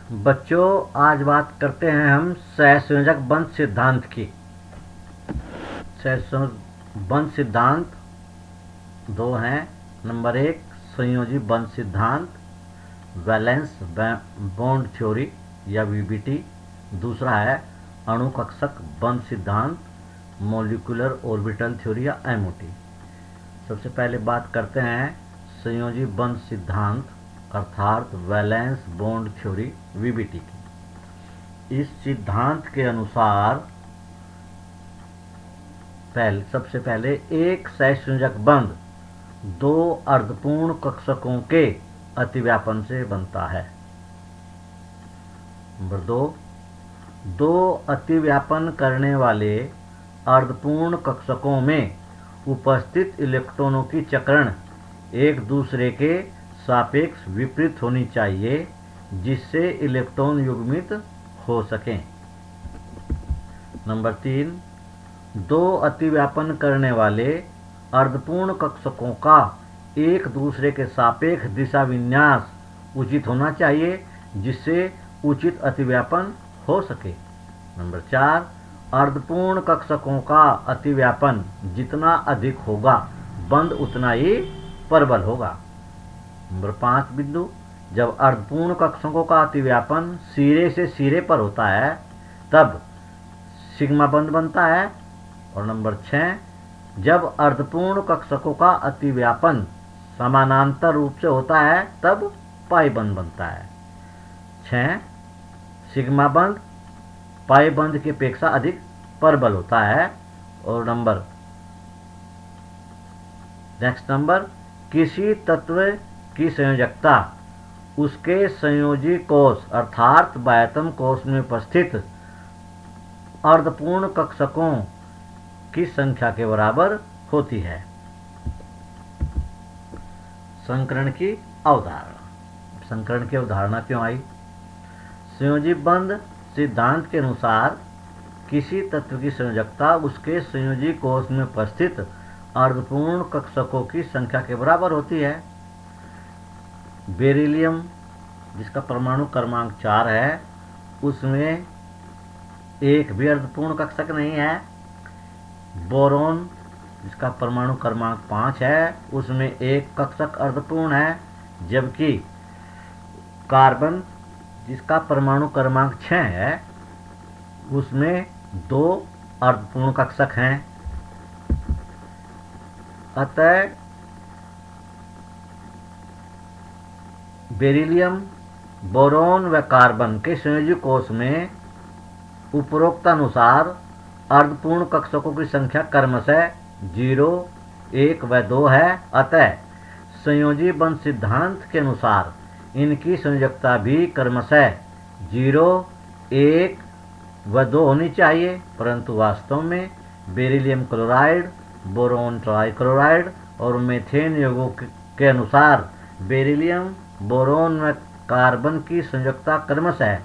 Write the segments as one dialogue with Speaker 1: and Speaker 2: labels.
Speaker 1: बच्चों, आज बात करते हैं हम सहसंयोजक बंध सिद्धांत की। सहसंयोजक बंध सिद्धांत दो हैं। नंबर 1 संयोजी बंध सिद्धांत, वैलेंस बॉन्ड थ्योरी या वीबीटी। दूसरा है अणु कक्षक बंध सिद्धांत, मॉलिक्यूलर ऑर्बिटल थ्योरी या एमओटी। सबसे पहले बात करते हैं संयोजी बंध सिद्धांत अर्थात वैलेंस बॉन्ड थ्योरी वीबीटी की। इस सिद्धांत के अनुसार सबसे पहले एक सहसंयोजक बंध दो अर्धपूर्ण कक्षकों के अतिव्यापन से बनता है। नंबर 2, दो अतिव्यापन करने वाले अर्धपूर्ण कक्षकों में उपस्थित इलेक्ट्रॉनों की चक्रण एक दूसरे के सापेक्ष विपरीत होनी चाहिए जिससे इलेक्ट्रॉन युग्मित हो सकें। नंबर 3, दो अतिव्यापन करने वाले अर्धपूर्ण कक्षकों का एक दूसरे के सापेक्ष दिशा विन्यास उचित होना चाहिए जिससे उचित अतिव्यापन हो सके। नंबर 4, अर्धपूर्ण कक्षकों का अतिव्यापन जितना अधिक होगा बंध उतना ही प्रबल होगा। नंबर 5 बिंदु, जब अर्धपूर्ण कक्षकों का अतिव्यापन सिरे से सिरे पर होता है तब सिग्मा बंध बनता है। और नंबर 6, जब अर्धपूर्ण कक्षकों का अतिव्यापन समानांतर रूप से होता है तब पाई बंध बनता है। 6, सिग्मा बंध पाई बंध की अपेक्षा अधिक प्रबल होता है। और नेक्स्ट नंबर, किसी तत्व की संयोजकता उसके संयोजी कोष अर्थात बाह्यतम कोष में उपस्थित अर्धपूर्ण कक्षकों की संख्या के बराबर होती है। संकरण की अवधारणा। संकरण की अवधारणा क्यों आई? संयोजी बंध सिद्धांत के अनुसार किसी तत्व की संयोजकता उसके संयोजी कोष में उपस्थित अर्धपूर्ण कक्षकों की संख्या के बराबर होती है। बेरिलियम जिसका परमाणु क्रमांक 4 है उसमें एक भी अर्धपूर्ण कक्षक नहीं है। बोरोन जिसका परमाणु क्रमांक 5 है उसमें एक कक्षक अर्धपूर्ण है, जबकि कार्बन जिसका परमाणु क्रमांक 6 है उसमें 2 अर्धपूर्ण कक्षक हैं। अतः बेरिलियम, बोरोन व कार्बन के संयोजी कोष में उपरोक्त अनुसार अर्धपूर्ण कक्षकों की संख्या क्रमशः 0, 1 व 2 है। अतः संयोजी बंध सिद्धांत के अनुसार इनकी संयोजकता भी क्रमशः 0, 1 व 2 होनी चाहिए, परंतु वास्तव में बेरिलियम क्लोराइड, बोरोन ट्राइक्लोराइड और मीथेन यौगों के अनुसार बेरिलियम, बोरोन व कार्बन की संयोजकता क्रमशः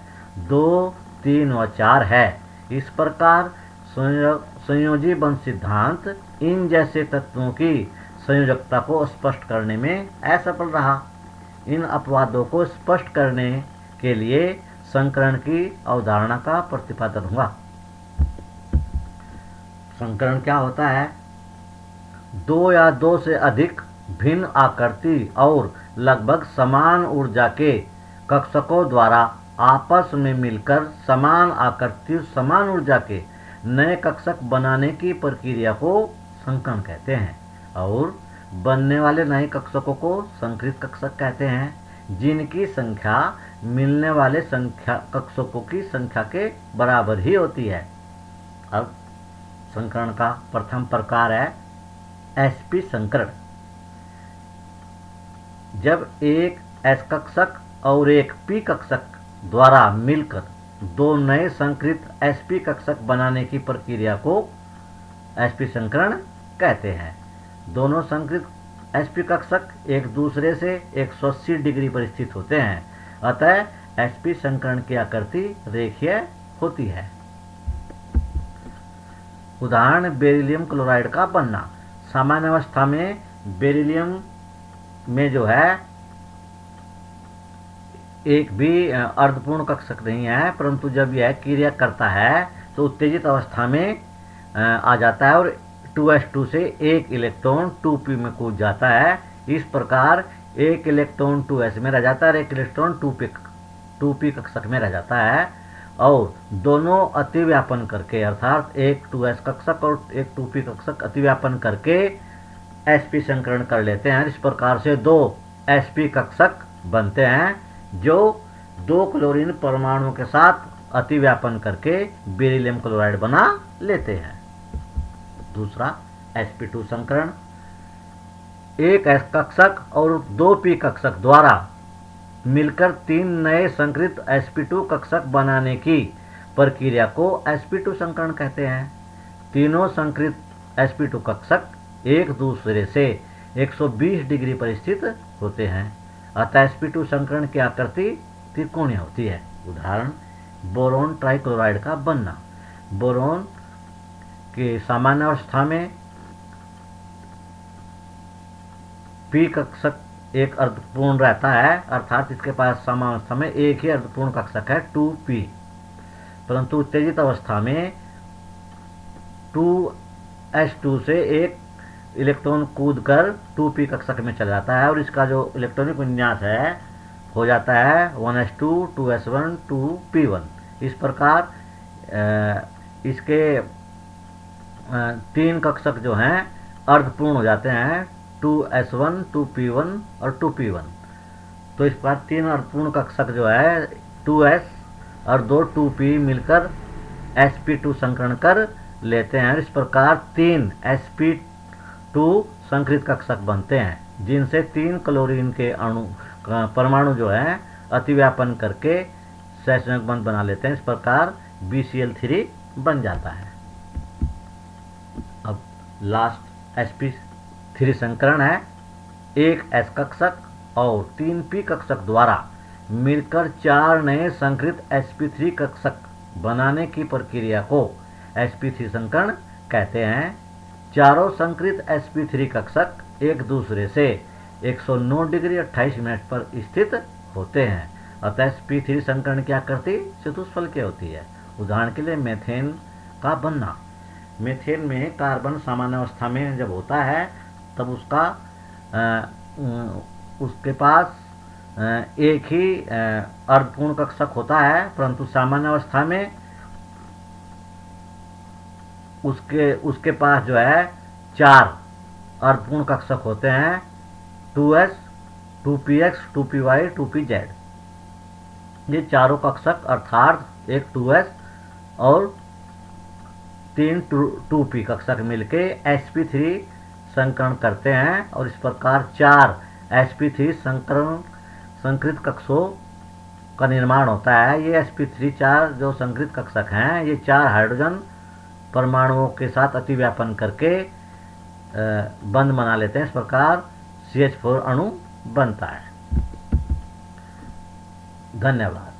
Speaker 1: 2, 3 व 4 है। इस प्रकार संयोजी बंध सिद्धांत इन जैसे तत्वों की संयोजकता को स्पष्ट करने में असफल रहा। इन अपवादों को स्पष्ट करने के लिए संकरण की अवधारणा का प्रतिपादन हुआ। संकरण क्या होता है? दो या दो से अधिक भिन्न आकृति और लगभग समान ऊर्जा के कक्षकों द्वारा आपस में मिलकर समान आकृति समान ऊर्जा के नए कक्षक बनाने की प्रक्रिया को संकरण कहते हैं। और बनने वाले नए कक्षकों को संकृत कक्षक कहते हैं, जिनकी संख्या मिलने वाले कक्षकों की संख्या के बराबर ही होती है। अब संकरण का प्रथम प्रकार है एसपी संकरण। जब एक एस कक्षक और एक पी कक्षक द्वारा मिलकर दो नए संकृत एसपी कक्षक बनाने की प्रक्रिया को एसपी संकरण कहते हैं। दोनों संकृत एसपी कक्षक एक दूसरे से 180 डिग्री पर स्थित होते हैं, अतः एसपी संकरण की आकृति रेखीय होती है। उदाहरण बेरिलियम क्लोराइड का बनना। सामान्य अवस्था में बेरिलियम में जो है एक भी अर्धपूर्ण कक्षक नहीं है, परंतु जब यह क्रिया करता है तो उत्तेजित अवस्था में आ जाता है और 2s2 से एक इलेक्ट्रॉन 2p में कूद जाता है। इस प्रकार एक इलेक्ट्रॉन 2s में रह जाता है और एक इलेक्ट्रॉन 2p कक्षक में रह जाता है, और दोनों अतिव्यापन करके, अर्थात एक 2s कक्षक और एक 2p कक्षक अतिव्यापन करके sp संकरण कर लेते हैं। इस प्रकार से दो sp कक्षक बनते हैं जो दो क्लोरीन परमाणुओं के साथ अतिव्यापन करके बेरिलियम क्लोराइड बना लेते हैं। दूसरा sp2 संकरण, एक s कक्षक और दो p कक्षक द्वारा मिलकर तीन नए संकरित sp2 कक्षक बनाने की प्रक्रिया को sp2 संकरण कहते हैं। तीनों संकरित sp2 कक्षक एक दूसरे से 120 डिग्री पर स्थित होते हैं, अतः sp2 संकरण की आकृति त्रिकोणीय होती है। उदाहरण, बोरोन ट्राइक्लोराइड का बनना। बोरोन की सामान्य अवस्था में p कक्षक एक अर्धपूर्ण रहता है, अर्थात इसके पास सामान्य अवस्था में एक ही अर्धपूर्ण कक्षक है 2p, परंतु उत्तेजित अवस्था में 2s2 से एक इलेक्ट्रॉन कूदकर 2p कक्षक में चला जाता है और इसका जो इलेक्ट्रॉनिक विन्यास है हो जाता है 1s2 2s1 2p1। इस प्रकार इसके तीन कक्षक जो हैं अर्धपूर्ण हो जाते हैं, 2s1 2p1 और 2p1। तो इस प्रकार तीन अर्धपूर्ण कक्षक जो है 2s और दो 2p मिलकर sp2 संकरण कर लेते हैं। इस प्रकार तीन sp2 संकरित कक्षक बनते हैं, जिनसे तीन क्लोरीन के परमाणु जो है अतिव्यापन करके सहसंयोजक बंध बना लेते हैं। इस प्रकार BCl3 बन जाता है। अब लास्ट sp3 संकरण है, एक s कक्षक और तीन p कक्षक द्वारा मिलकर चार नए संकरित sp3 कक्षक बनाने की प्रक्रिया को sp3 संकरण कहते हैं। चारों संकरित sp3 कक्षक एक दूसरे से 109 डिग्री 28 मिनट पर स्थित होते हैं, अतः sp3 संकरण की आकृति चतुष्फलकीय होती है। उदाहरण के लिए मेथेन का बनना। मेथेन में कार्बन सामान्य अवस्था में जब होता है तब उसके पास एक ही अर्धपूर्ण कक्षक होता है, परंतु सामान्य अवस्था में उसके पास जो है चार अर्धपूर्ण कक्षक होते हैं, 2s 2px 2py 2pz। ये चारों कक्षक अर्थात एक 2s और तीन 2p कक्षक मिलके sp3 संकरण करते हैं और इस प्रकार चार sp3 संकरित कक्षों का निर्माण होता है। ये sp3 चार जो संकरित कक्षक हैं ये चार हाइड्रोजन परमाणुओं के साथ अतिव्यापन करके बंध बना लेते हैं। इस प्रकार CH4 अणु बनता है। धन्यवाद।